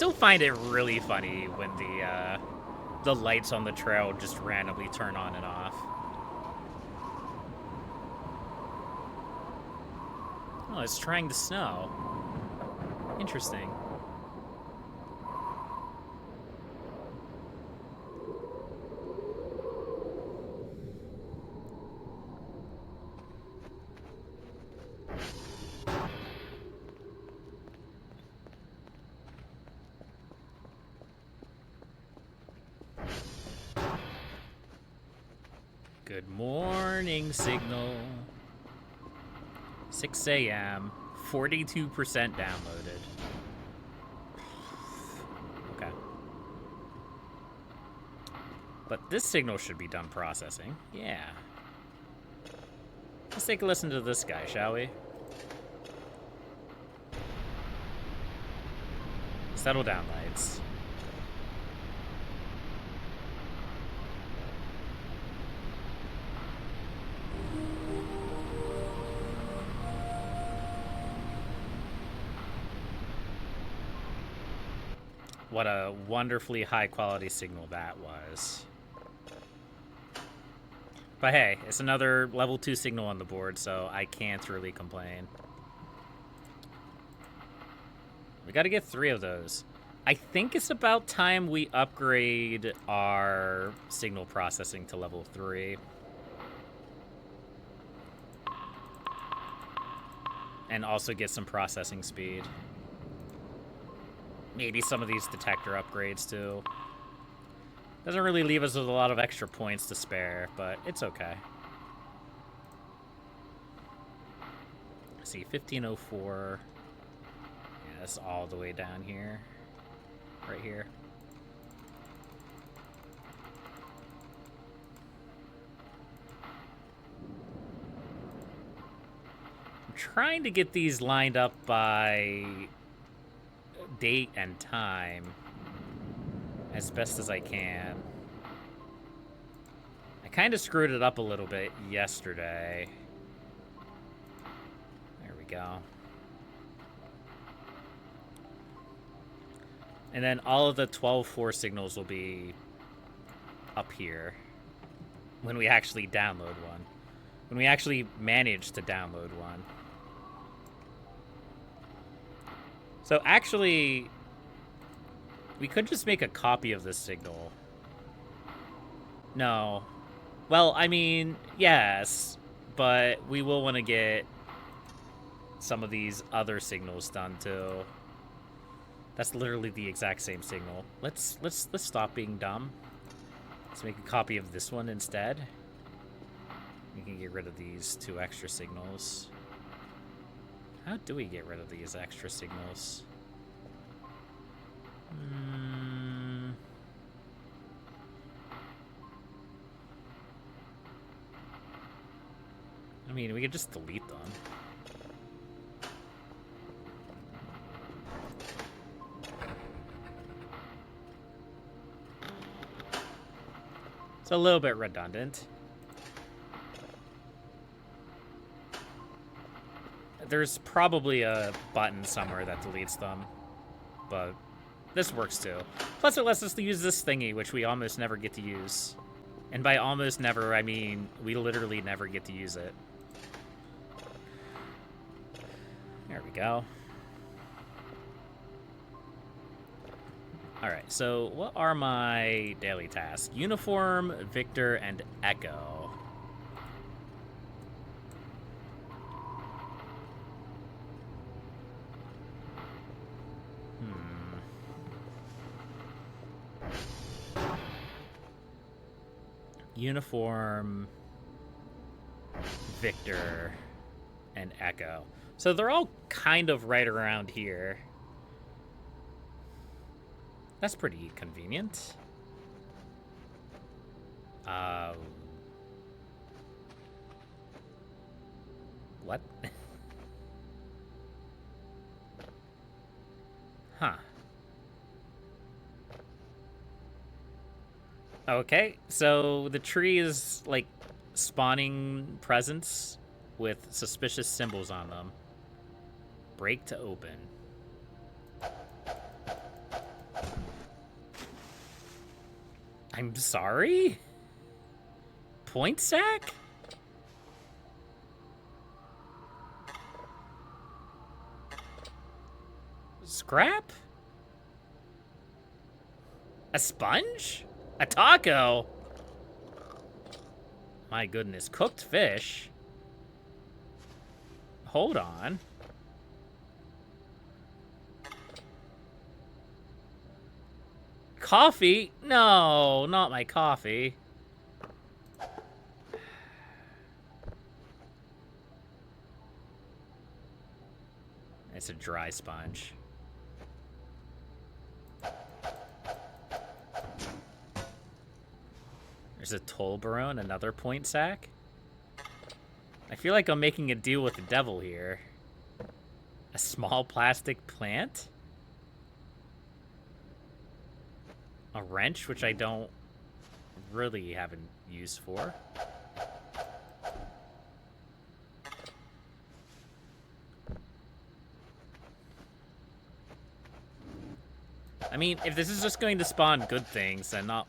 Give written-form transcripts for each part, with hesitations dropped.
still find it really funny when the lights on the trail just randomly turn on and off. Oh, it's trying to snow. Interesting. Good morning, signal. 6 a.m. 42% downloaded. Okay. But this signal should be done processing. Yeah. Let's take a listen to this guy, shall we? Settle down, lights. What a wonderfully high-quality signal that was. But hey, it's another level 2 signal on the board, so I can't really complain. We gotta get 3 of those. I think it's about time we upgrade our signal processing to level 3. And also get some processing speed. Maybe some of these detector upgrades, too. Doesn't really leave us with a lot of extra points to spare, but it's okay. Let's see, 1504. Yeah, that's all the way down here. Right here. I'm trying to get these lined up by date and time as best as I can. I kind of screwed it up a little bit yesterday. There we go. And then all of the 12.4 signals will be up here when we actually download one. When we actually manage to download one. So actually, we could just make a copy of this signal. No. Well, I mean, yes, but we will want to get some of these other signals done too. That's literally the exact same signal. Let's stop being dumb. Let's make a copy of this one instead. We can get rid of these 2 extra signals. How do we get rid of these extra signals? I mean, we could just delete them. It's a little bit redundant. There's probably a button somewhere that deletes them, but this works too. Plus it lets us use this thingy, which we almost never get to use. And by almost never, I mean we literally never get to use it. There we go. Alright, so what are my daily tasks? Uniform, Victor, and Echo. Uniform, Victor, and Echo. So they're all kind of right around here. That's pretty convenient. What? Huh. Okay, so the tree is, like, spawning presents with suspicious symbols on them. Break to open. I'm sorry? Point sack? Scrap? A sponge? A taco? My goodness, cooked fish? Hold on. Coffee? No, not my coffee. It's a dry sponge. There's a Tolbarone, another point sack. I feel like I'm making a deal with the devil here. A small plastic plant? A wrench, which I don't really have a use for. I mean, if this is just going to spawn good things, then not...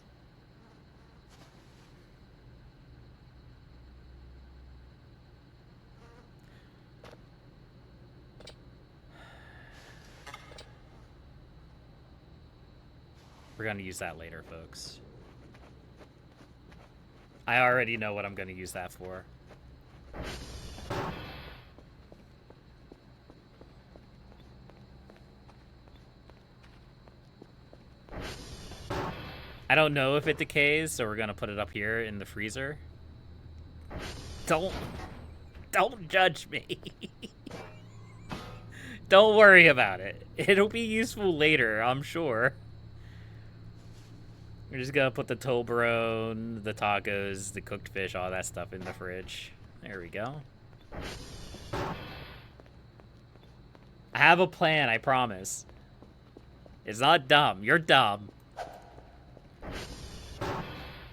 We're going to use that later, folks. I already know what I'm going to use that for. I don't know if it decays, so we're going to put it up here in the freezer. Don't judge me. Don't worry about it. It'll be useful later, I'm sure. We're just gonna put the Tolbarone, the tacos, the cooked fish, all that stuff in the fridge. There we go. I have a plan, I promise. It's not dumb. You're dumb.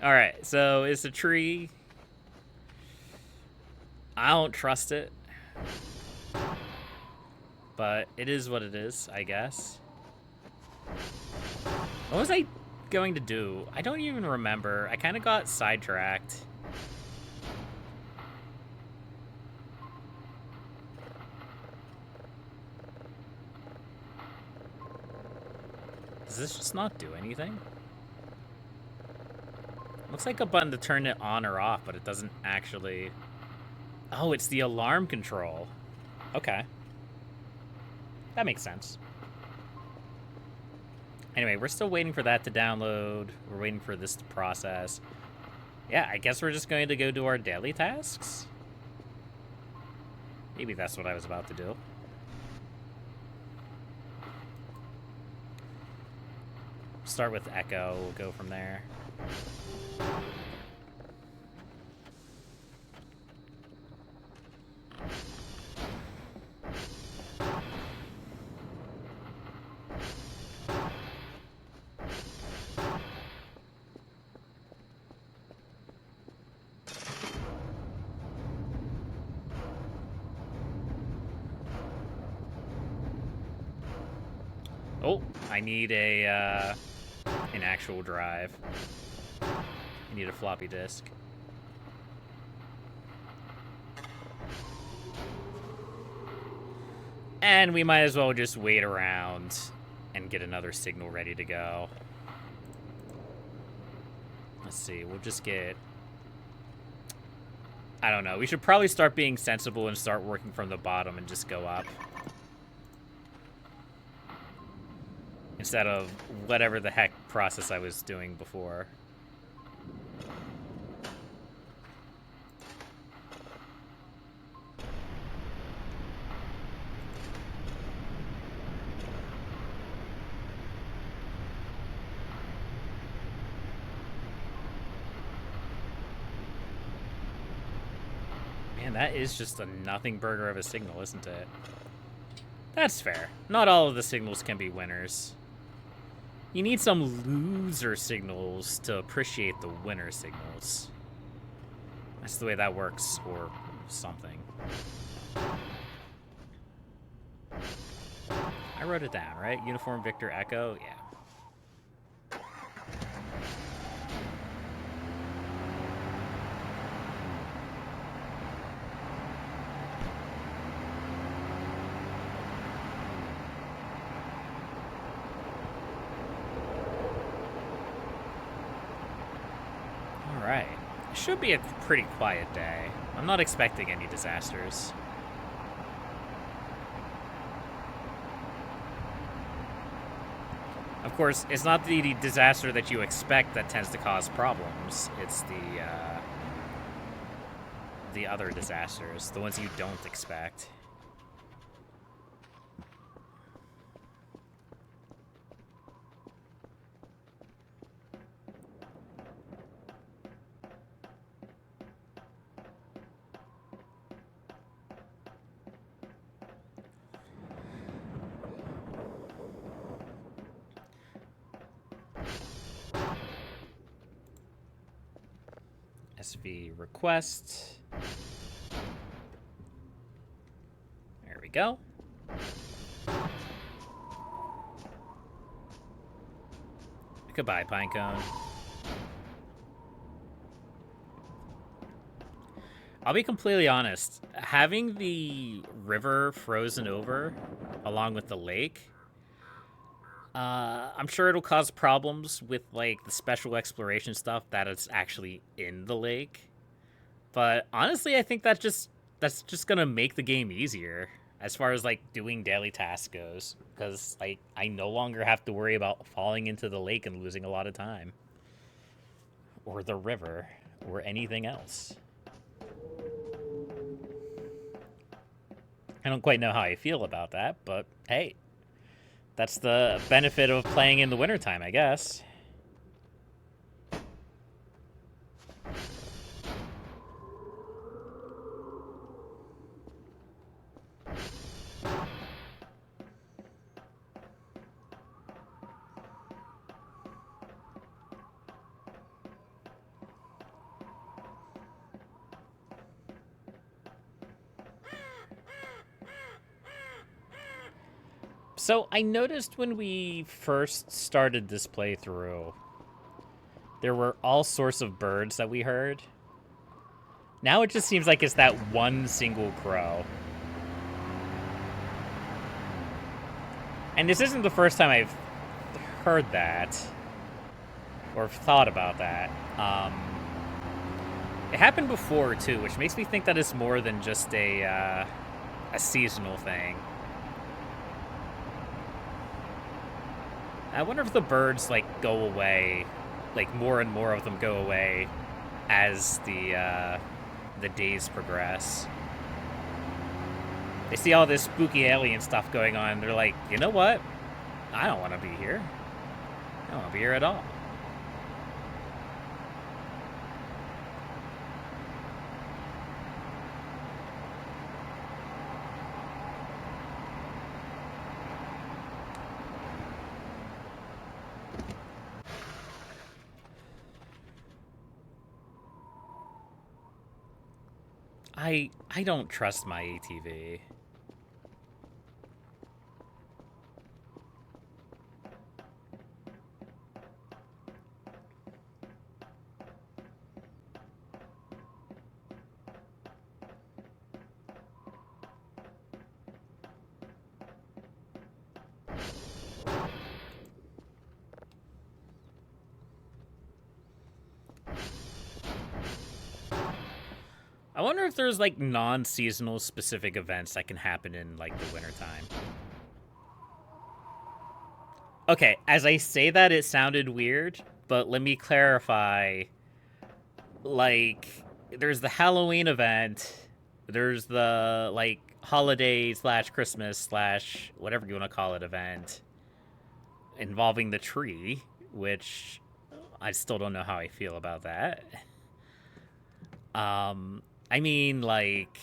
Alright, so it's a tree. I don't trust it. But it is what it is, I guess. What was I going to do? I don't even remember. I kind of got sidetracked. Does this just not do anything? Looks like a button to turn it on or off, but it doesn't actually... Oh, it's the alarm control. Okay. That makes sense. Anyway, we're still waiting for that to download. We're waiting for this to process. Yeah, I guess we're just going to go do our daily tasks? Maybe that's what I was about to do. Start with Echo. We'll go from there. Oh, I need a an actual drive. I need a floppy disk. And we might as well just wait around and get another signal ready to go. Let's see, we'll just get... I don't know, we should probably start being sensible and start working from the bottom and just go up. Instead of whatever the heck process I was doing before. Man, that is just a nothing burger of a signal, isn't it? That's fair. Not all of the signals can be winners. You need some loser signals to appreciate the winner signals. That's the way that works, or something. I wrote it down, right? Uniform Victor Echo? Yeah. Alright. It should be a pretty quiet day. I'm not expecting any disasters. Of course, it's not the disaster that you expect that tends to cause problems. It's the other disasters, the ones you don't expect. SV request. There we go. Goodbye, Pinecone. I'll be completely honest. Having the river frozen over along with the lake, I'm sure it'll cause problems with like the special exploration stuff that is actually in the lake. But honestly, I think that's just gonna make the game easier as far as like doing daily tasks goes, because like I no longer have to worry about falling into the lake and losing a lot of time, or the river, or anything else. I don't quite know how I feel about that, but hey, that's the benefit of playing in the wintertime, I guess. So I noticed when we first started this playthrough, there were all sorts of birds that we heard. Now it just seems like it's that one single crow. And this isn't the first time I've heard that, or thought about that. It happened before, too, which makes me think that it's more than just a seasonal thing. I wonder if the birds, like, go away, like, more and more of them go away as the days progress. They see all this spooky alien stuff going on, and they're like, you know what? I don't want to be here. I don't want to be here at all. I don't trust my ATV. I wonder if there's, like, non-seasonal specific events that can happen in, like, the wintertime. Okay, as I say that, it sounded weird, but let me clarify. Like, there's the Halloween event, there's the, like, holiday slash Christmas slash whatever you want to call it event involving the tree, which I still don't know how I feel about that. I mean, like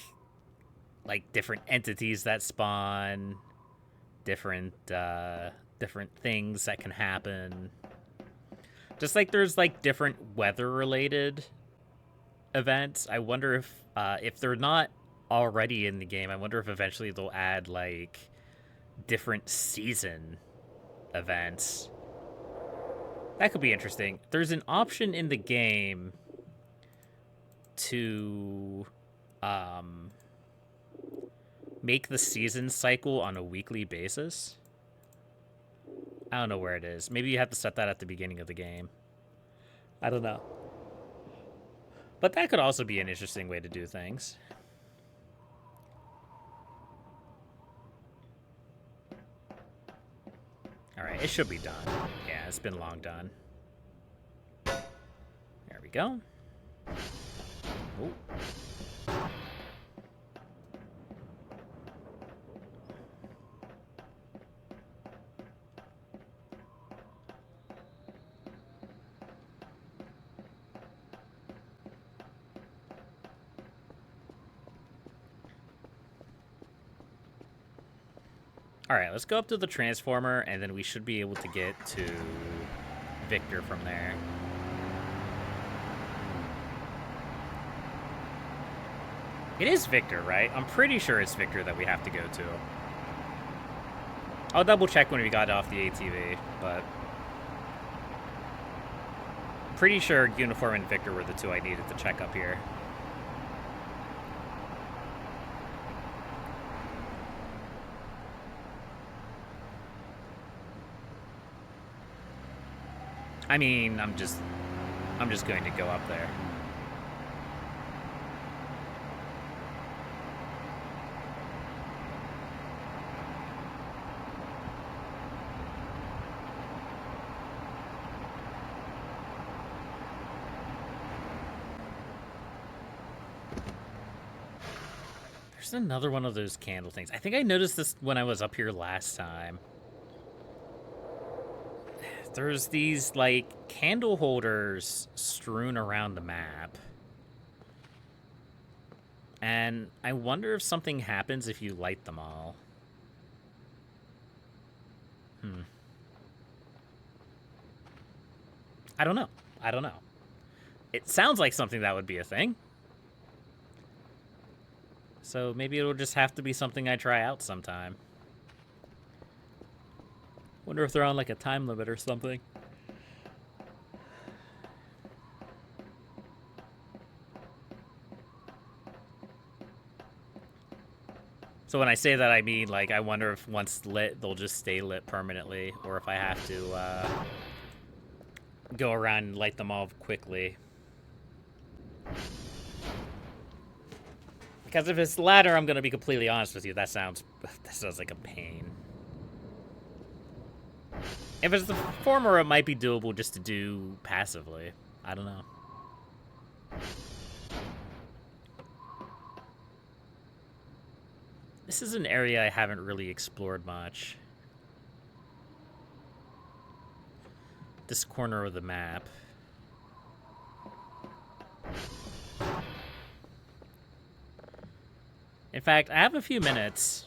different entities that spawn, different things that can happen. Just like there's like different weather-related events. I wonder if they're not already in the game, I wonder if eventually they'll add like different season events. That could be interesting. There's an option in the game to make the season cycle on a weekly basis. I don't know where it is. Maybe you have to set that at the beginning of the game. I don't know. But that could also be an interesting way to do things. Alright, it should be done. Yeah, it's been long done. There we go. Ooh. Alright, let's go up to the transformer, and then we should be able to get to Victor from there. It is Victor, right? I'm pretty sure it's Victor that we have to go to. I'll double check when we got off the ATV, but I'm pretty sure Uniform and Victor were the two I needed to check up here. I mean, I'm just going to go up there. There's another one of those candle things. I think I noticed this when I was up here last time. There's these, like, candle holders strewn around the map. And I wonder if something happens if you light them all. I don't know. I don't know. It sounds like something that would be a thing. So maybe it'll just have to be something I try out sometime. Wonder if they're on, like, a time limit or something. So when I say that, I mean, like, I wonder if once lit, they'll just stay lit permanently, or if I have to go around and light them all quickly. Because if it's the latter, I'm going to be completely honest with you, that sounds like a pain. If it's the former, it might be doable just to do passively. I don't know. This is an area I haven't really explored much. This corner of the map. In fact, I have a few minutes.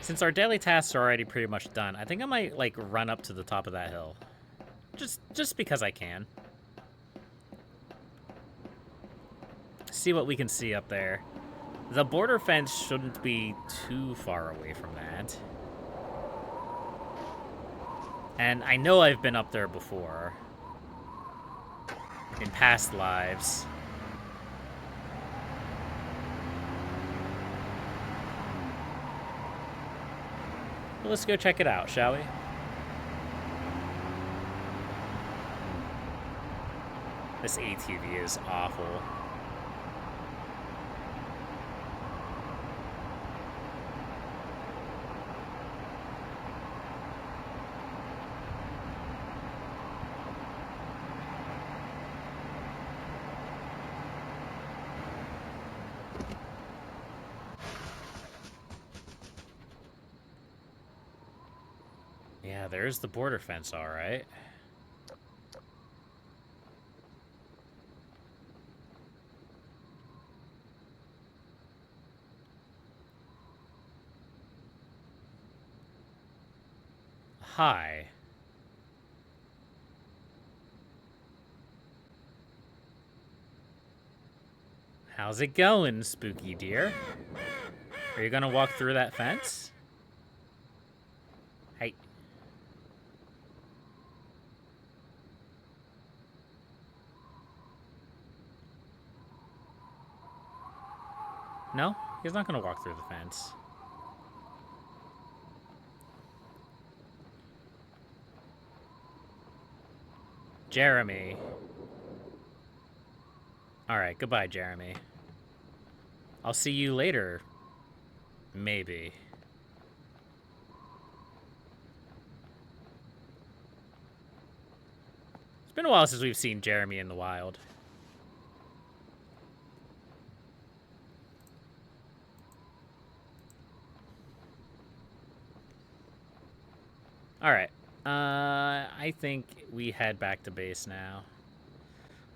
Since our daily tasks are already pretty much done, I think I might, like, run up to the top of that hill. Just because I can. See what we can see up there. The border fence shouldn't be too far away from that. And I know I've been up there before. In past lives. Well, let's go check it out, shall we? This ATV is awful. Yeah, there's the border fence, all right. Hi. How's it going, spooky deer? Are you gonna walk through that fence? Hey. No? He's not gonna walk through the fence. Jeremy. Alright, goodbye, Jeremy. I'll see you later. Maybe. It's been a while since we've seen Jeremy in the wild. Alright. I think we head back to base now.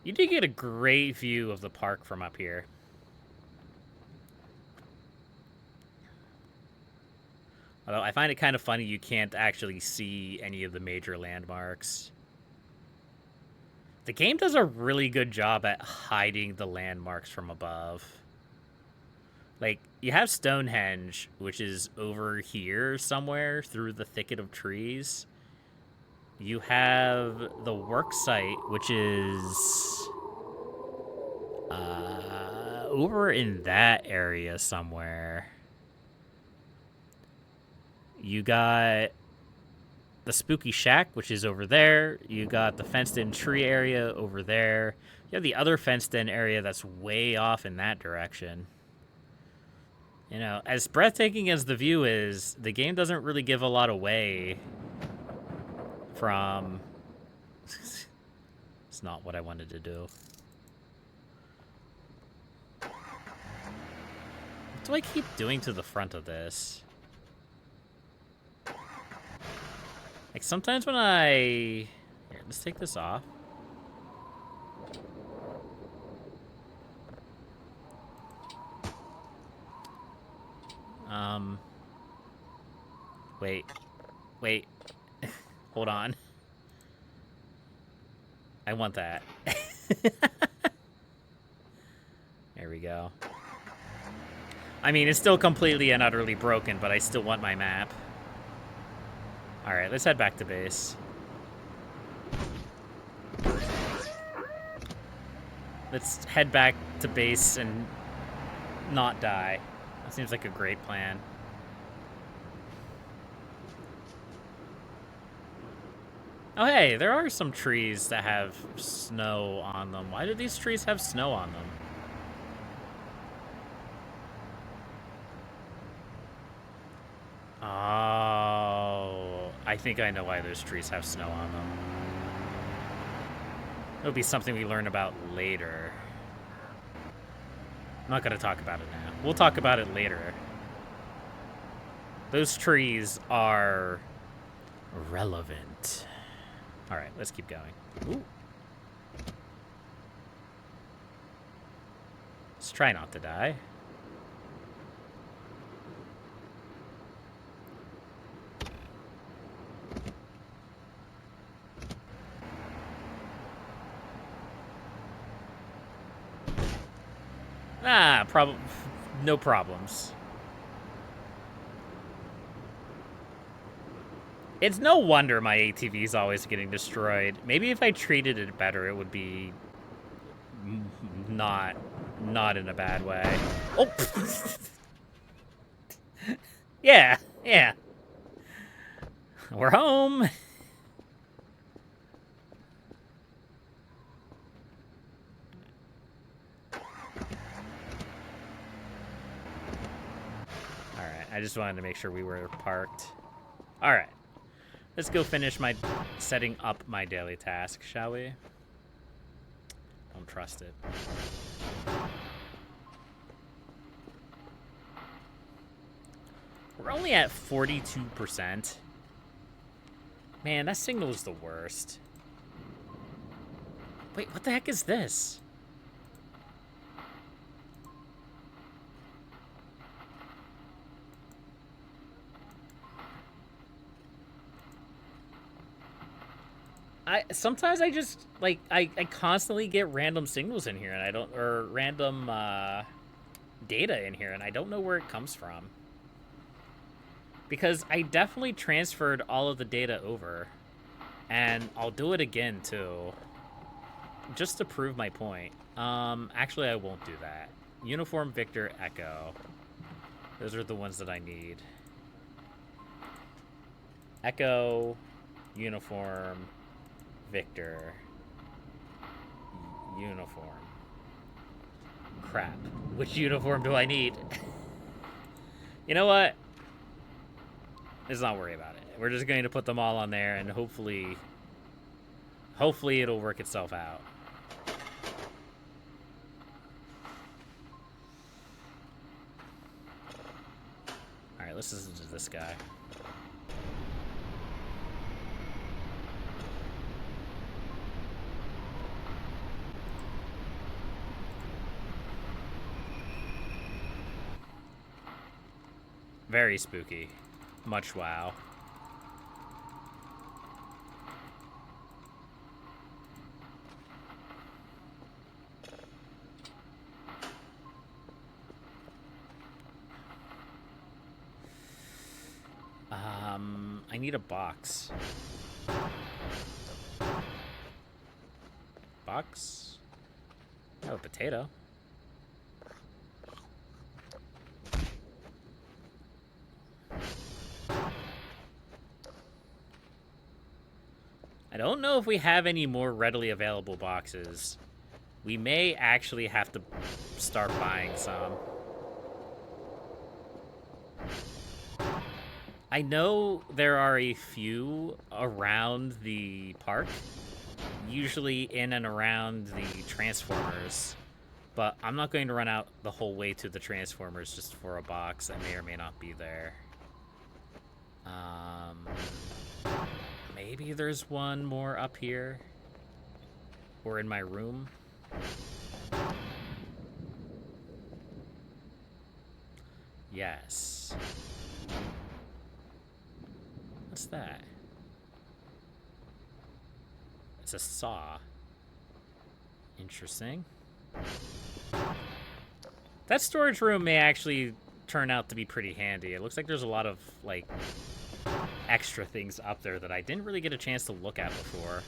You did get a great view of the park from up here. Although I find it kind of funny you can't actually see any of the major landmarks. The game does a really good job at hiding the landmarks from above. Like, you have Stonehenge, which is over here somewhere through the thicket of trees. You have the work site, which is over in that area somewhere. You got the spooky shack, which is over there. You got the fenced-in tree area over there. You have the other fenced-in area that's way off in that direction. You know, as breathtaking as the view is, the game doesn't really give a lot away from... It's not what I wanted to do. What do I keep doing to the front of this? Like, sometimes when I... Here, let's take this off. Wait. Hold on. I want that. There we go. I mean, it's still completely and utterly broken, but I still want my map. Alright, let's head back to base. Let's head back to base and not die. That seems like a great plan. Oh, hey, there are some trees that have snow on them. Why do these trees have snow on them? Oh, I think I know why those trees have snow on them. It'll be something we learn about later. I'm not going to talk about it now. We'll talk about it later. Those trees are relevant. All right, let's keep going. Ooh. Let's try not to die. No problems. It's no wonder my ATV is always getting destroyed. Maybe if I treated it better, it would be not in a bad way. Oh! Yeah. We're home. I just wanted to make sure we were parked. All right. Let's go finish setting up my daily task, shall we? Don't trust it. We're only at 42%. Man, that signal is the worst. Wait, what the heck is this? Sometimes I just, like, I constantly get random signals in here, and I don't, or random, data in here, and I don't know where it comes from. Because I definitely transferred all of the data over, and I'll do it again, too, just to prove my point. Actually, I won't do that. Uniform, Victor, Echo. Those are the ones that I need. Echo, Uniform, Victor, Uniform. Crap. Which uniform do I need? You know what? Let's not worry about it. We're just going to put them all on there, and hopefully it'll work itself out. All right, let's listen to this guy. Very spooky. Much wow. I need a box. Box? I have a potato. I don't know if we have any more readily available boxes. We may actually have to start buying some. I know there are a few around the park, usually in and around the Transformers, but I'm not going to run out the whole way to the Transformers just for a box that may or may not be there. Maybe there's one more up here or in my room. Yes. What's that? It's a saw. Interesting. That storage room may actually turn out to be pretty handy. It looks like there's a lot of, like, extra things up there that I didn't really get a chance to look at before.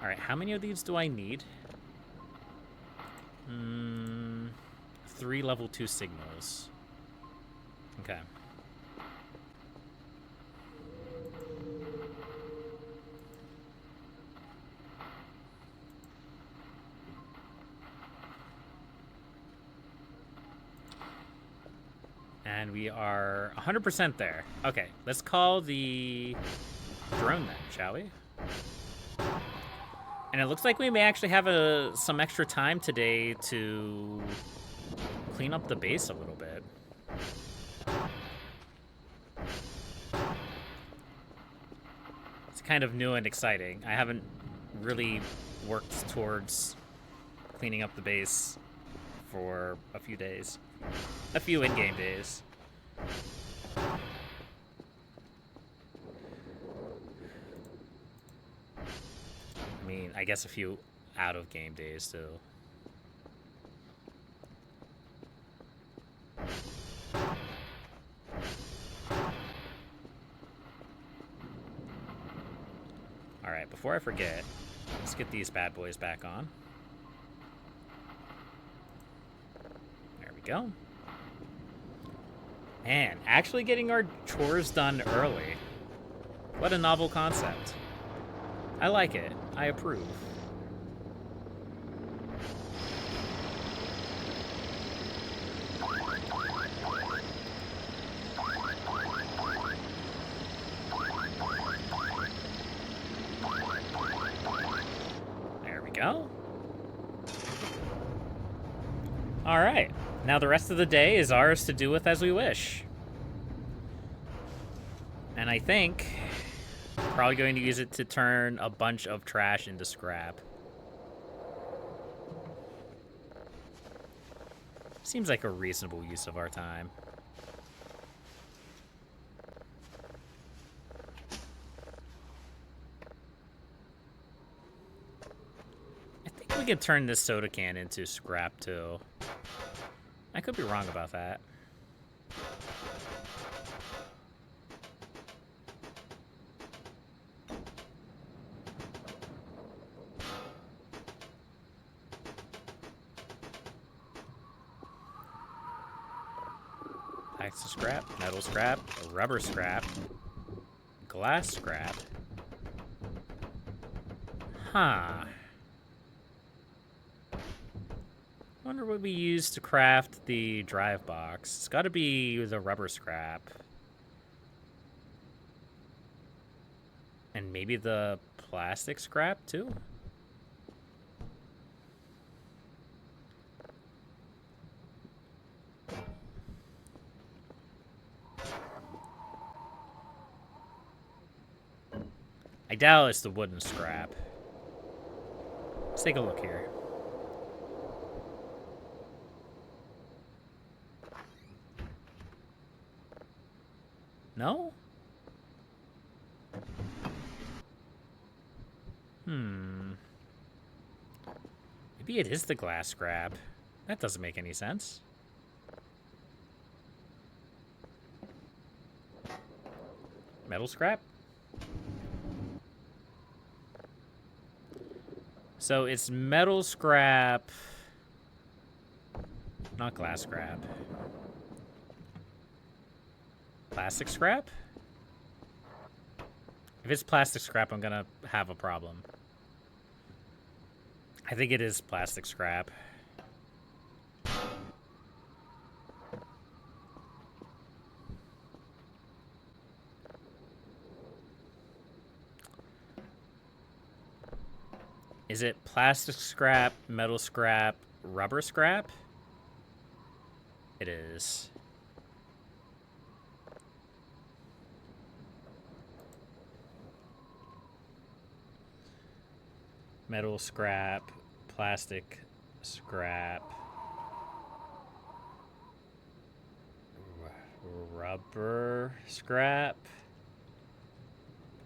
Alright, how many of these do I need? 3 level 2 signals. Okay. And we are 100% there. Okay, let's call the drone then, shall we? And it looks like we may actually have some extra time today to clean up the base a little bit. It's kind of new and exciting. I haven't really worked towards cleaning up the base for a few days. A few in-game days. I mean, I guess a few out-of-game days, too. Alright, before I forget, let's get these bad boys back on. There we go. Man, actually getting our chores done early. What a novel concept. I like it. I approve. There we go. All right. Now the rest of the day is ours to do with as we wish. And I think probably going to use it to turn a bunch of trash into scrap. Seems like a reasonable use of our time. I think we could turn this soda can into scrap too. I could be wrong about that. Packs of scrap, metal scrap, rubber scrap, glass scrap. Huh. Wonder what we use to craft the drive box. It's got to be the rubber scrap. And maybe the plastic scrap, too? I doubt it's the wooden scrap. Let's take a look here. No? Maybe it is the glass scrap. That doesn't make any sense. Metal scrap? So it's metal scrap, not glass scrap. Plastic scrap? If it's plastic scrap, I'm gonna have a problem. I think it is plastic scrap. Is it plastic scrap, metal scrap, rubber scrap? It is. Metal scrap, plastic scrap, rubber scrap,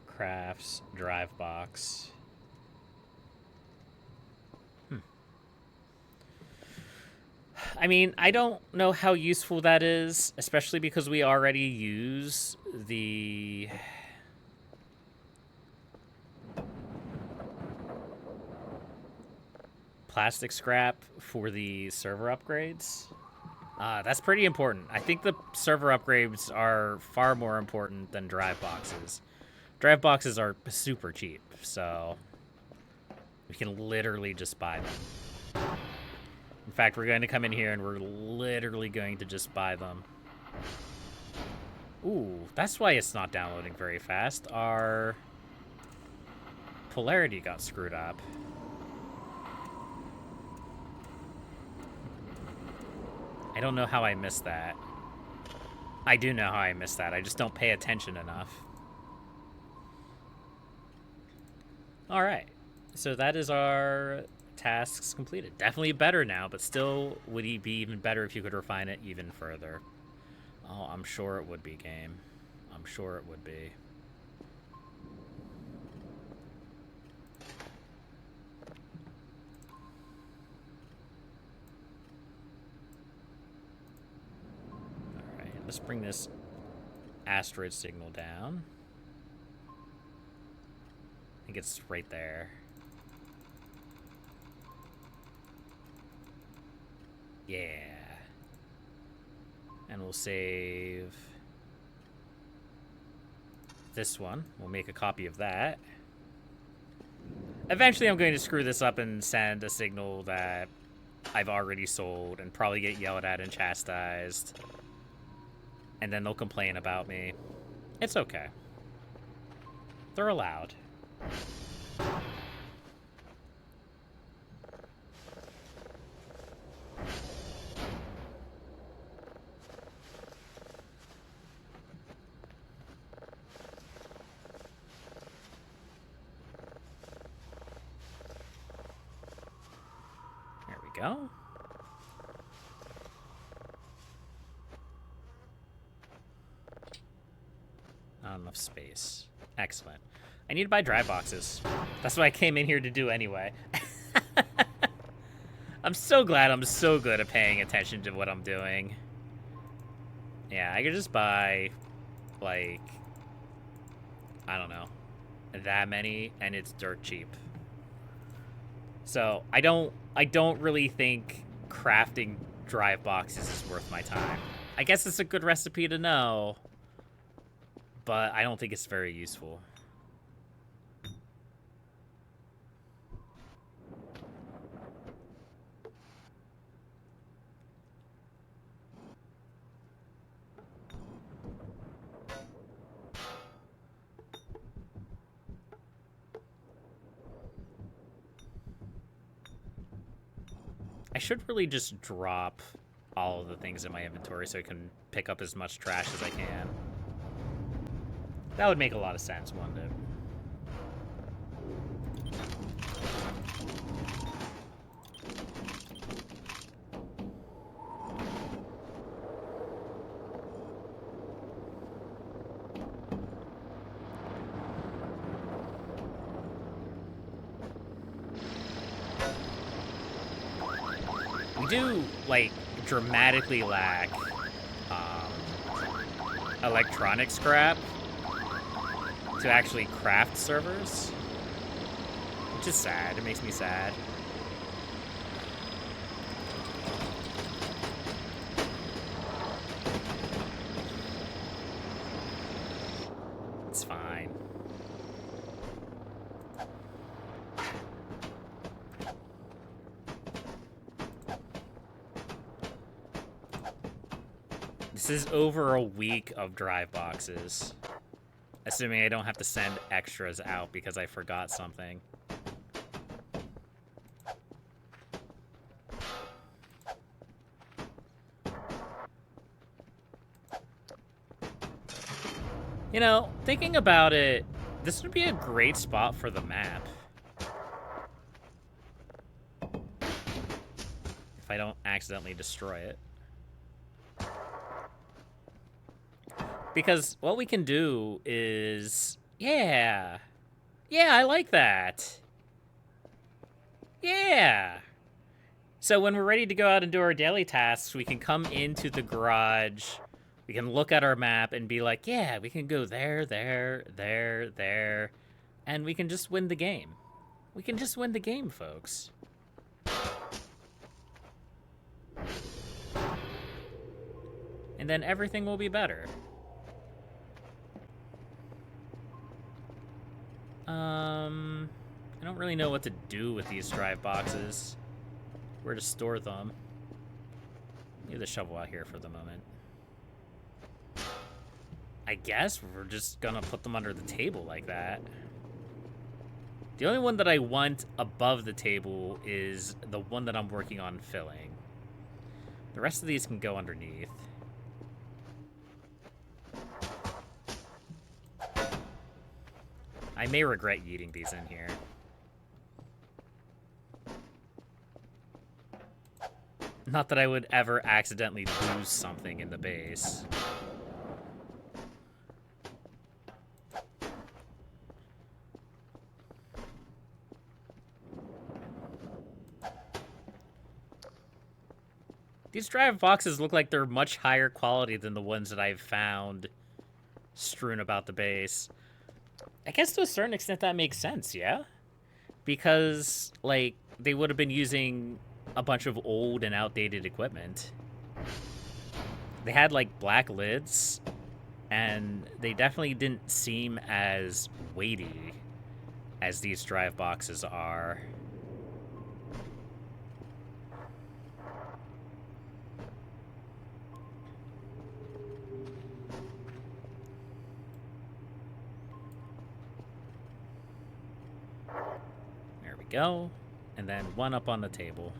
crafts, drive box. I mean, I don't know how useful that is, especially because we already use the plastic scrap for the server upgrades. That's pretty important. I think the server upgrades are far more important than drive boxes. Drive boxes are super cheap, so we can literally just buy them. In fact, we're going to come in here and we're literally going to just buy them. Ooh, that's why it's not downloading very fast. Our polarity got screwed up. I don't know how I missed that. I do know how I missed that. I just don't pay attention enough. All right. So that is our tasks completed. Definitely better now, but still would be even better if you could refine it even further. Oh, I'm sure it would be, game. I'm sure it would be. Alright, let's bring this asteroid signal down. I think it's right there. Yeah. And we'll save this one. We'll make a copy of that. Eventually I'm going to screw this up and send a signal that I've already sold and probably get yelled at and chastised. And then they'll complain about me. It's okay. They're allowed. Go. Not enough space. Excellent. I need to buy drive boxes. That's what I came in here to do anyway. I'm so glad I'm so good at paying attention to what I'm doing. Yeah, I could just buy, like, I don't know, that many, and it's dirt cheap. So I don't really think crafting drive boxes is worth my time. I guess it's a good recipe to know, but I don't think it's very useful. I should really just drop all of the things in my inventory so I can pick up as much trash as I can. That would make a lot of sense, wouldn't it? We do, like, dramatically lack electronic scrap to actually craft servers, which is sad. It makes me sad. It's fine. This is over a week of drive boxes. Assuming I don't have to send extras out because I forgot something. You know, thinking about it, this would be a great spot for the map. If I don't accidentally destroy it. Because what we can do is... Yeah! Yeah, I like that! Yeah! So when we're ready to go out and do our daily tasks, we can come into the garage, we can look at our map and be like, yeah, we can go there, there, there, there, and we can just win the game. We can just win the game, folks. And then everything will be better. I don't really know what to do with these drive boxes. Where to store them. Leave the shovel out here for the moment. I guess we're just gonna put them under the table like that. The only one that I want above the table is the one that I'm working on filling. The rest of these can go underneath. I may regret yeeting these in here. Not that I would ever accidentally lose something in the base. These drive boxes look like they're much higher quality than the ones that I've found strewn about the base. I guess to a certain extent that makes sense, yeah? Because, like, they would have been using a bunch of old and outdated equipment. They had, like, black lids, and they definitely didn't seem as weighty as these drive boxes are. There we go. And then one up on the table.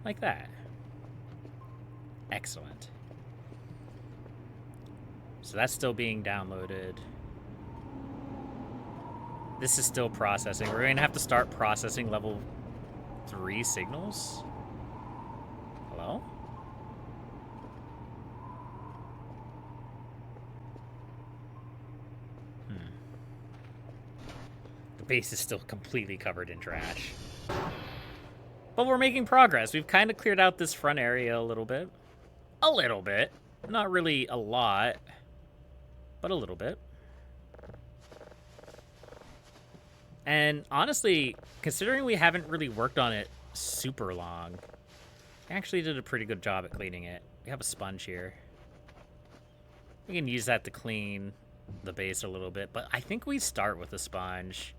Like that. Excellent. So that's still being downloaded. This is still processing. We're going to have to start processing level 3 signals. Hello? The base is still completely covered in trash. But we're making progress. We've kind of cleared out this front area a little bit. A little bit. Not really a lot, but a little bit. And honestly, considering we haven't really worked on it super long, we actually did a pretty good job at cleaning it. We have a sponge here. We can use that to clean the base a little bit, but I think we start with a sponge.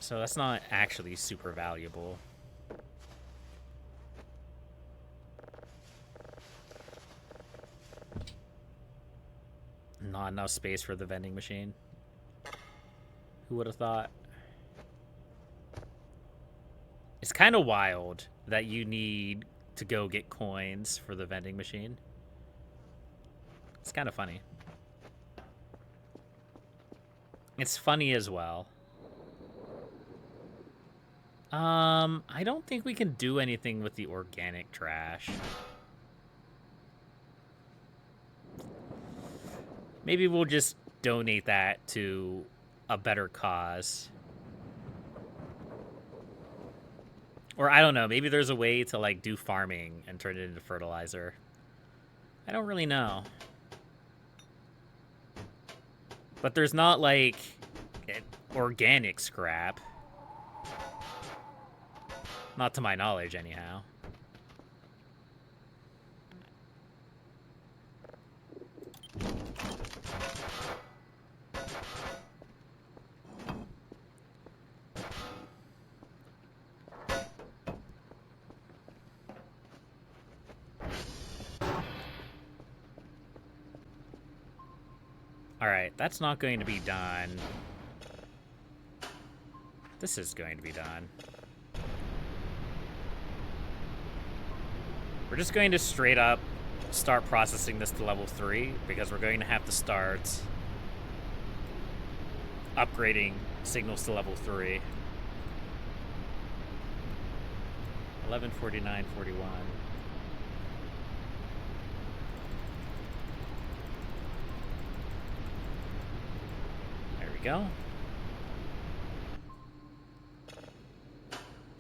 So that's not actually super valuable. Not enough space for the vending machine. Who would have thought? It's kind of wild that you need to go get coins for the vending machine. It's kind of funny. It's funny as well. I don't think we can do anything with the organic trash. Maybe we'll just donate that to a better cause. Or I don't know, maybe there's a way to like do farming and turn it into fertilizer. I don't really know. But there's not like organic scrap. Not to my knowledge, anyhow. Alright, that's not going to be done. This is going to be done. We're just going to straight up start processing this to level 3 because we're going to have to start upgrading signals to level 3. 11:49:41. There we go.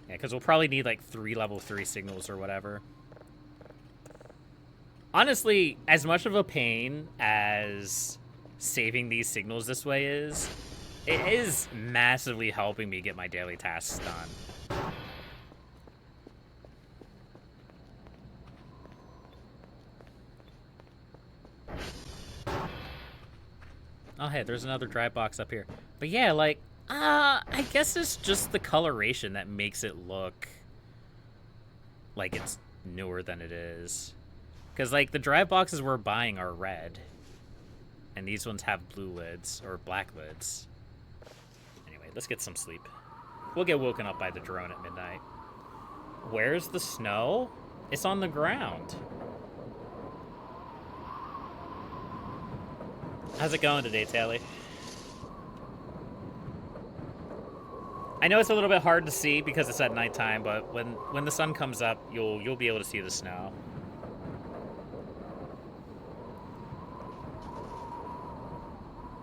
Yeah, because we'll probably need like 3 level 3 signals or whatever. Honestly, as much of a pain as saving these signals this way is, it is massively helping me get my daily tasks done. Oh, hey, there's another dry box up here. But yeah, like, I guess it's just the coloration that makes it look like it's newer than it is. Because, like, the dry boxes we're buying are red. And these ones have blue lids, or black lids. Anyway, let's get some sleep. We'll get woken up by the drone at midnight. Where's the snow? It's on the ground. How's it going today, Tally? I know it's a little bit hard to see because it's at nighttime, but when the sun comes up, you'll be able to see the snow.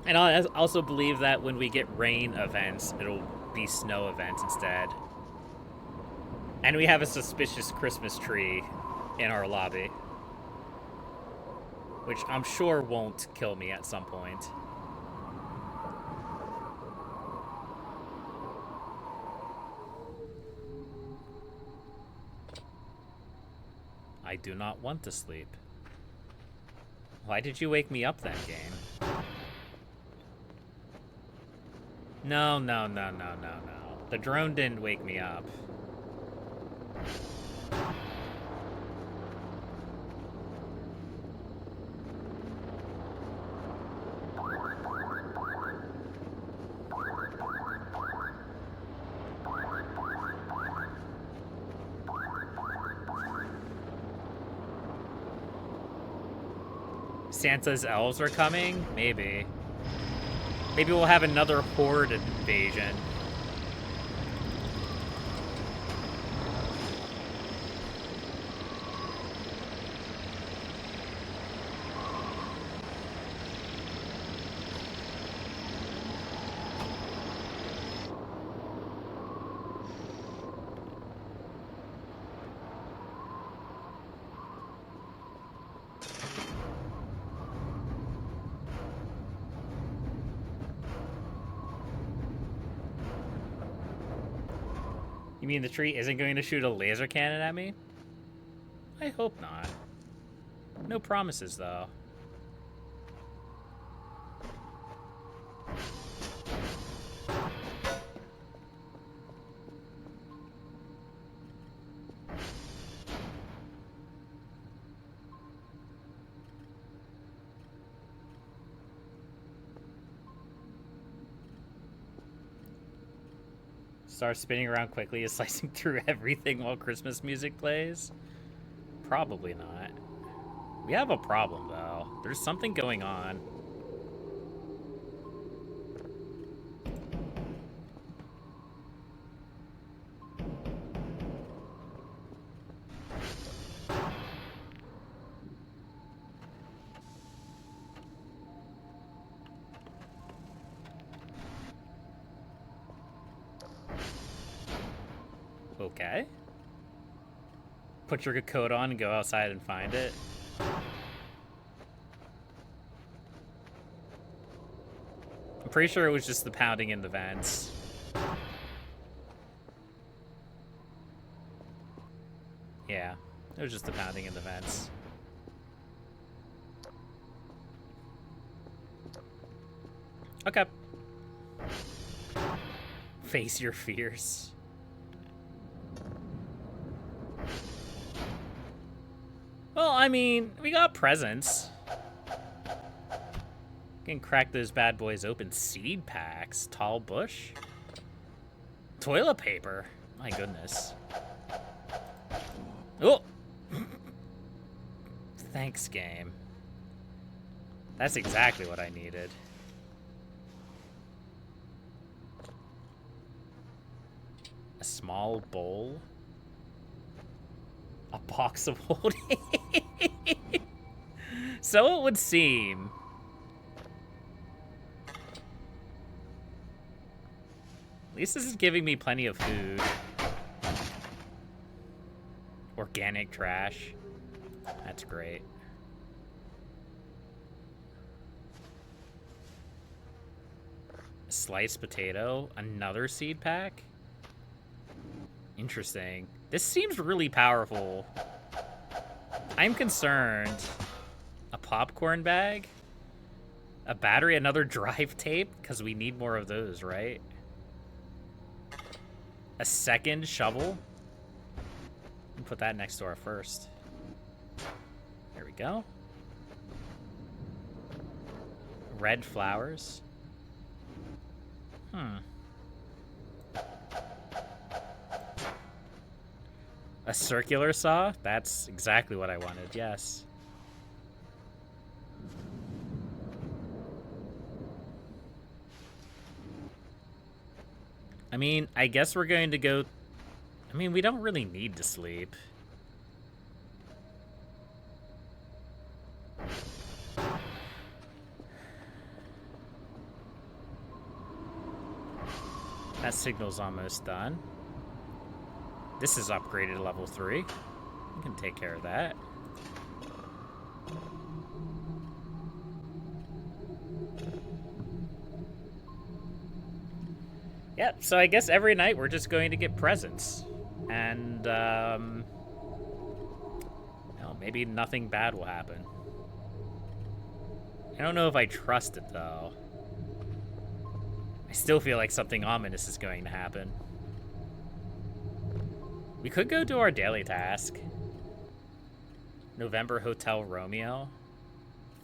And I also believe that when we get rain events, it'll be snow events instead. And we have a suspicious Christmas tree in our lobby, which I'm sure won't kill me at some point. I do not want to sleep. Why did you wake me up then, game? No. The drone didn't wake me up. Santa's elves are coming? Maybe. Maybe we'll have another horde invasion. You mean the tree isn't going to shoot a laser cannon at me? I hope not. No promises, though. Start spinning around quickly and slicing through everything while Christmas music plays? Probably not. We have a problem, though. There's something going on. Okay. Put your coat on and go outside and find it. I'm pretty sure it was just the pounding in the vents. Yeah, it was just the pounding in the vents. Okay. Face your fears. Well, I mean, we got presents. Can crack those bad boys open. Seed packs, tall bush, toilet paper. My goodness. Oh! Thanks, game. That's exactly what I needed. A small bowl. A box of holding. So it would seem. At least this is giving me plenty of food. Organic trash. That's great. Sliced potato. Another seed pack? Interesting. This seems really powerful. I'm concerned. A popcorn bag? A battery, another drive tape? Because we need more of those, right? A second shovel? Put that next to our first. There we go. Red flowers. A circular saw? That's exactly what I wanted, yes. I mean, I guess we're going to go... I mean, we don't really need to sleep. That signal's almost done. This is upgraded to level 3. We can take care of that. Yep, so I guess every night we're just going to get presents. And, well, maybe nothing bad will happen. I don't know if I trust it, though. I still feel like something ominous is going to happen. We could go do our daily task. November Hotel Romeo.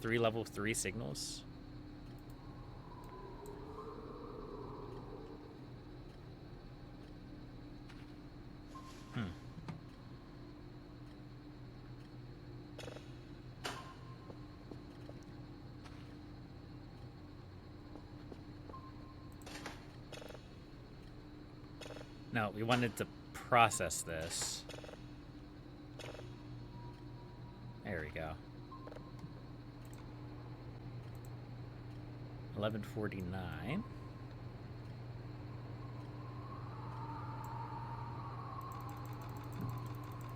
3 level 3 signals. No, we wanted to process this. There we go. 11:49.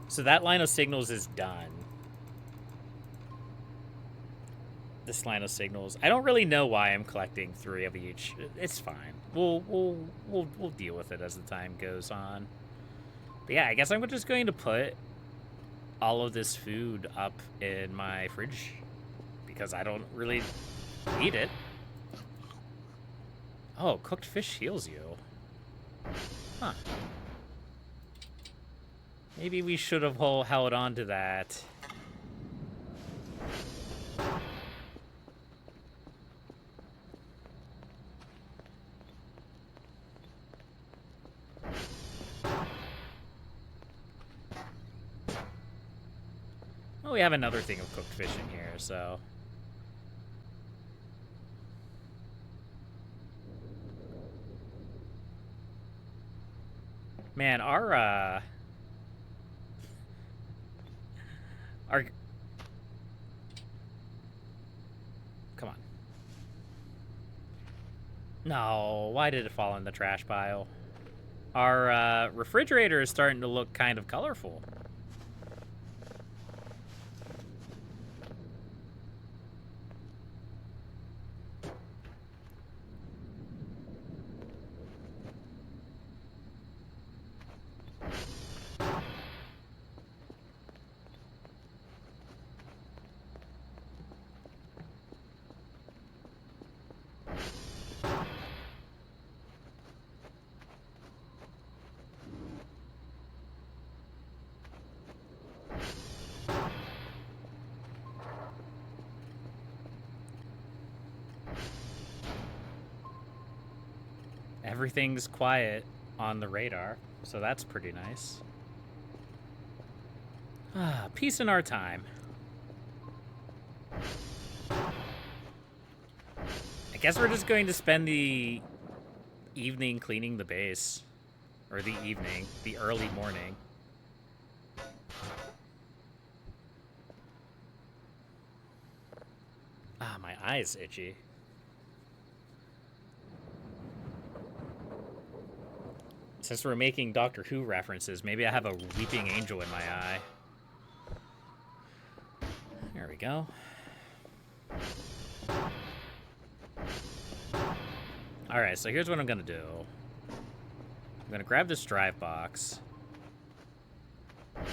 So that line of signals is done. This line of signals. I don't really know why I'm collecting 3 of each. It's fine. We'll deal with it as the time goes on. But yeah, I guess I'm just going to put all of this food up in my fridge because I don't really need it. Oh, cooked fish heals you. Huh. Maybe we should have held on to that. Well, we have another thing of cooked fish in here, so... Man, our... Come on. No, why did it fall in the trash pile? Our refrigerator is starting to look kind of colorful. Everything's quiet on the radar, so that's pretty nice. Ah, peace in our time. I guess we're just going to spend the evening cleaning the base. Or the evening, the early morning. Ah, my eye's itchy. Since we're making Doctor Who references, maybe I have a weeping angel in my eye. There we go. Alright, so here's what I'm gonna do. I'm gonna grab this drive box. And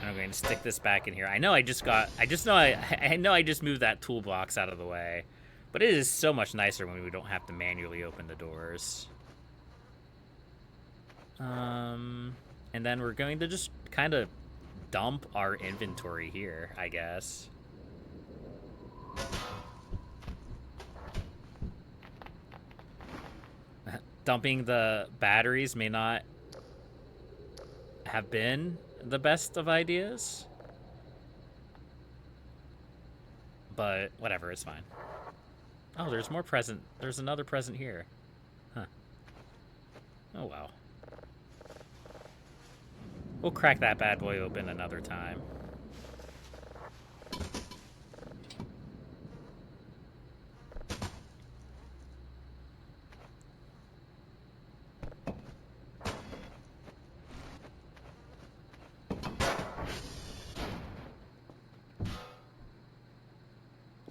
I'm going to stick this back in here. I know I just moved that toolbox out of the way. But it is so much nicer when we don't have to manually open the doors. And then we're going to just kind of dump our inventory here, I guess. Dumping the batteries may not have been the best of ideas. But whatever, it's fine. Oh, there's more present. There's another present here. Huh. Oh, wow. We'll crack that bad boy open another time.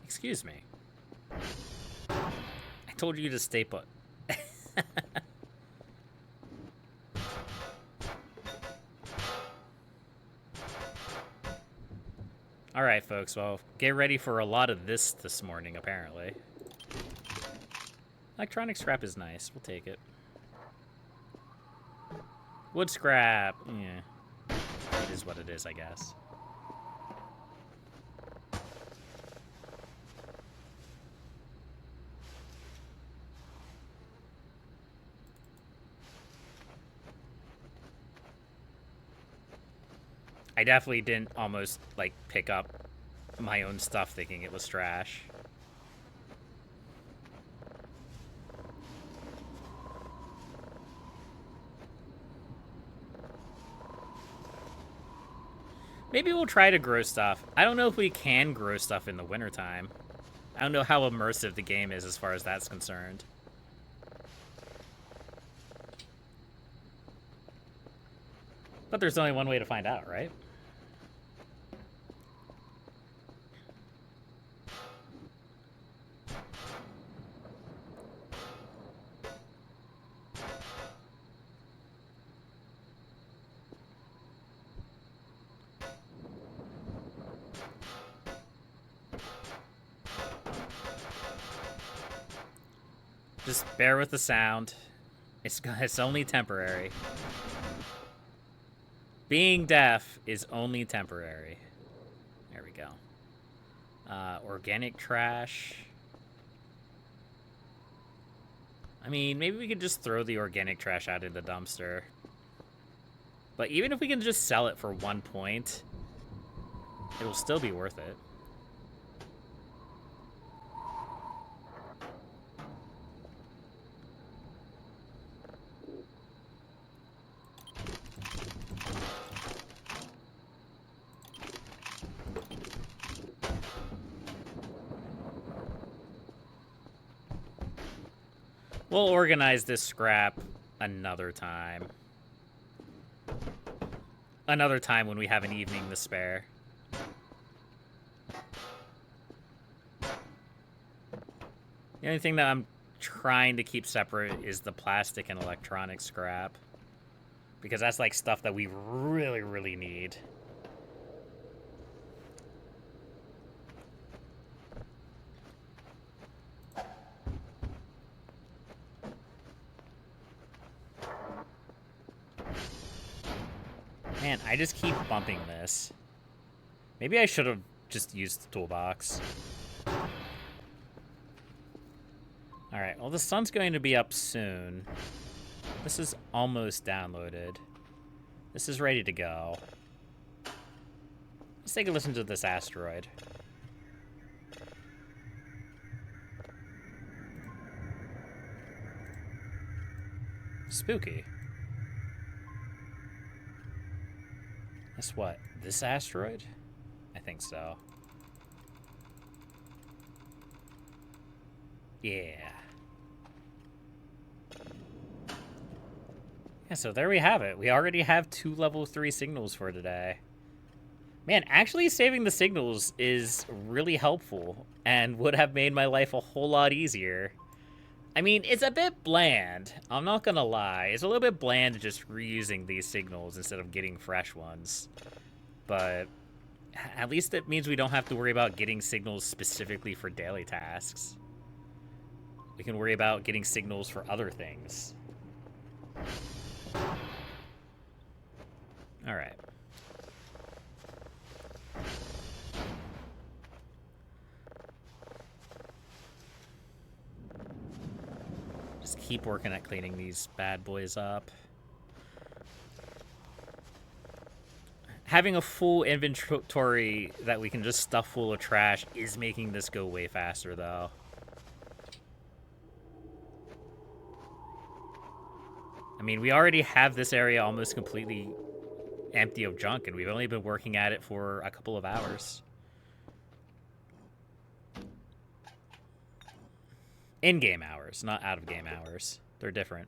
Excuse me. I told you to stay put. Alright, folks, well, get ready for a lot of this morning, apparently. Electronic scrap is nice. We'll take it. Wood scrap. Yeah. It is what it is, I guess. I definitely didn't almost, like, pick up my own stuff thinking it was trash. Maybe we'll try to grow stuff. I don't know if we can grow stuff in the wintertime. I don't know how immersive the game is as far as that's concerned. But there's only one way to find out, right? Just bear with the sound. It's only temporary. Being deaf is only temporary. There we go. Organic trash. I mean, maybe we could just throw the organic trash out in the dumpster. But even if we can just sell it for 1 point, It'll still be worth it. We'll organize this scrap another time. Another time when we have an evening to spare. The only thing that I'm trying to keep separate is the plastic and electronic scrap. Because that's like stuff that we really, really need. Man, I just keep bumping this. Maybe I should have just used the toolbox. Alright, well the sun's going to be up soon. This is almost downloaded. This is ready to go. Let's take a listen to this asteroid. Spooky. That's what? This asteroid? I think so. Yeah. Yeah, so there we have it. We already have 2 level 3 signals for today. Man, actually saving the signals is really helpful and would have made my life a whole lot easier. I mean, it's a bit bland. I'm not gonna lie. It's a little bit bland just reusing these signals instead of getting fresh ones. But at least it means we don't have to worry about getting signals specifically for daily tasks. We can worry about getting signals for other things. All right. Just keep working at cleaning these bad boys up. Having a full inventory that we can just stuff full of trash is making this go way faster, though. I mean, we already have this area almost completely empty of junk, and we've only been working at it for a couple of hours. In-game hours, not out-of-game hours. They're different.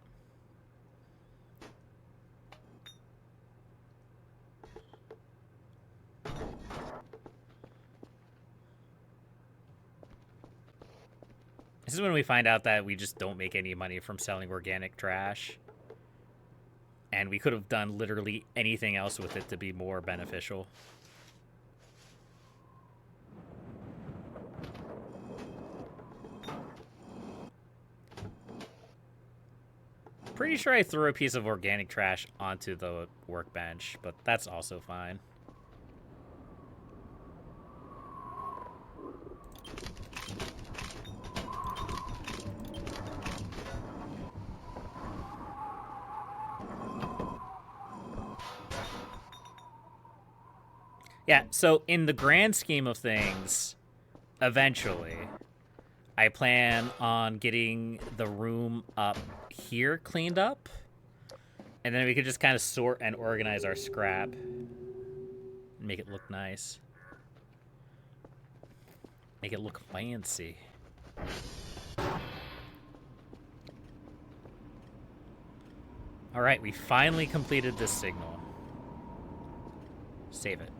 This is when we find out that we just don't make any money from selling organic trash. And we could have done literally anything else with it to be more beneficial. Pretty sure I threw a piece of organic trash onto the workbench, but that's also fine. Yeah, so in the grand scheme of things, eventually, I plan on getting the room up here cleaned up. And then we could just kind of sort and organize our scrap. Make it look nice. Make it look fancy. All right, we finally completed this signal. Save it.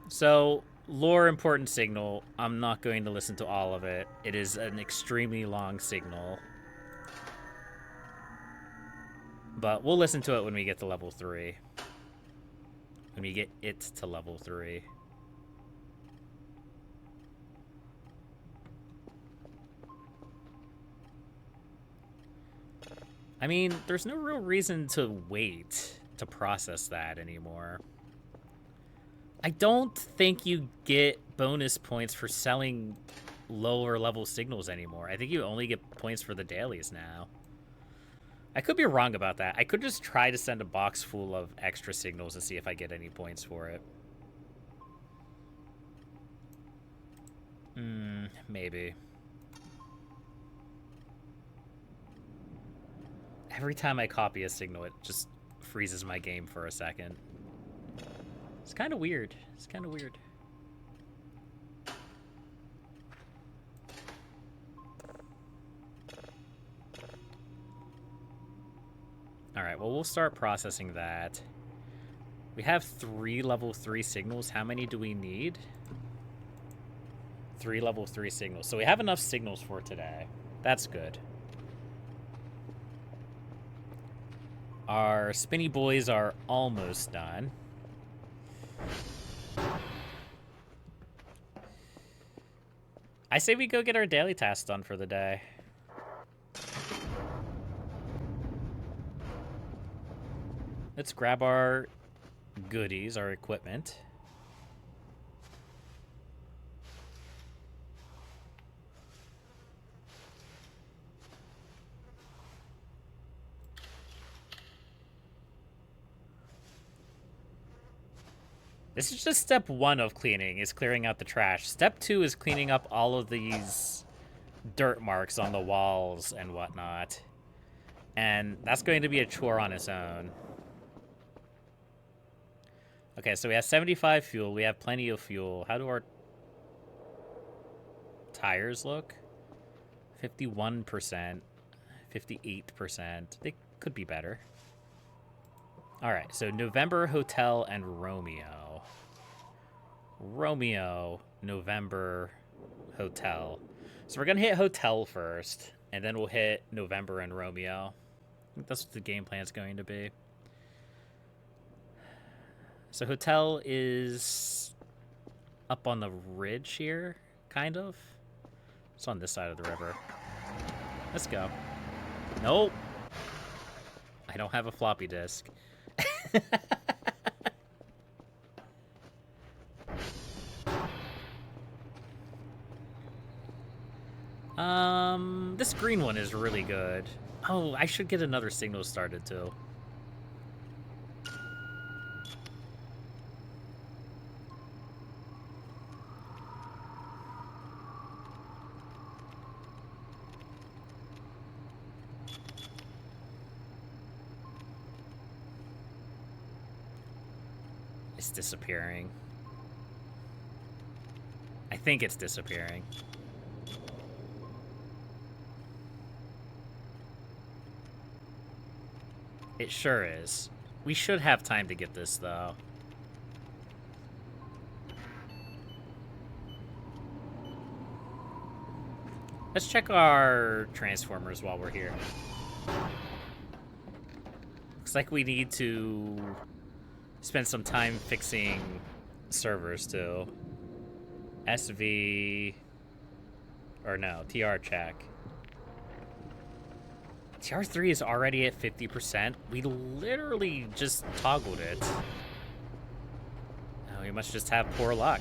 So, lore important signal. I'm not going to listen to all of it. It is an extremely long signal. But we'll listen to it when we get to level 3. When we get it to level 3. I mean, there's no real reason to wait to process that anymore. I don't think you get bonus points for selling lower level signals anymore. I think you only get points for the dailies now. I could be wrong about that. I could just try to send a box full of extra signals and see if I get any points for it. Maybe. Every time I copy a signal, it just freezes my game for a second. It's kind of weird. It's kind of weird. Alright, well, we'll start processing that. We have 3 level 3 signals. How many do we need? 3 level 3 signals. So we have enough signals for today. That's good. Our spinny boys are almost done. I say we go get our daily tasks done for the day. Let's grab our goodies, our equipment. This is just step 1 of cleaning, is clearing out the trash. Step 2 is cleaning up all of these dirt marks on the walls and whatnot. And that's going to be a chore on its own. Okay, so we have 75 fuel. We have plenty of fuel. How do our tires look? 51%, 58%. They could be better. All right, so November, Hotel, and Romeo. Romeo, November, Hotel. So we're going to hit Hotel first, and then we'll hit November and Romeo. I think that's what the game plan is going to be. So Hotel is up on the ridge here, kind of. It's on this side of the river. Let's go. Nope. I don't have a floppy disk. This green one is really good. Oh, I should get another signal started too. It's disappearing. I think it's disappearing. It sure is. We should have time to get this, though. Let's check our transformers while we're here. Looks like we need to spend some time fixing servers, too. SV... Or no, TR check. TR3 is already at 50%. We literally just toggled it. Oh, we must just have poor luck.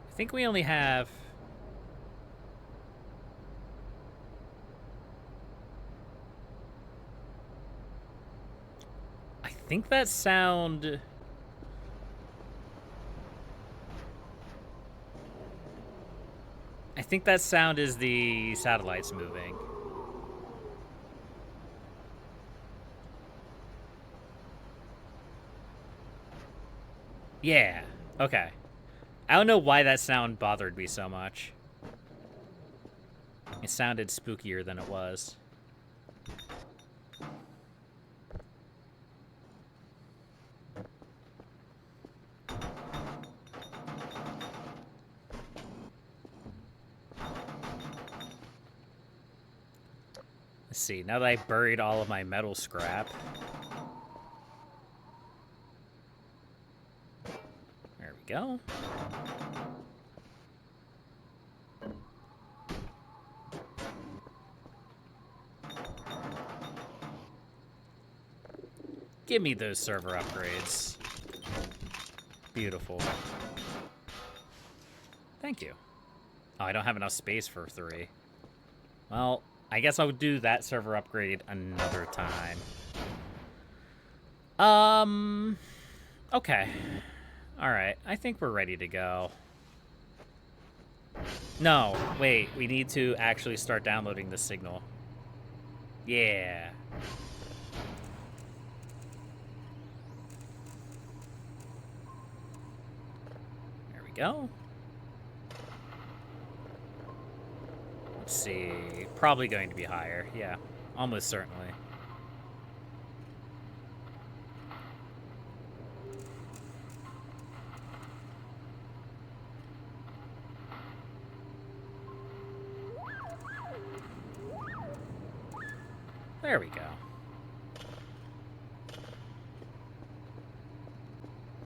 I think we only have... I think that sound... I think that sound is the satellites moving. Yeah, okay. I don't know why that sound bothered me so much. It sounded spookier than it was. Let's see, now that I buried all of my metal scrap. There we go. Give me those server upgrades. Beautiful. Thank you. Oh, I don't have enough space for 3. Well, I guess I'll do that server upgrade another time. Okay. Alright, I think we're ready to go. No, wait, we need to actually start downloading the signal. Yeah. There we go. Let's see. Probably going to be higher. Yeah, almost certainly. There we go.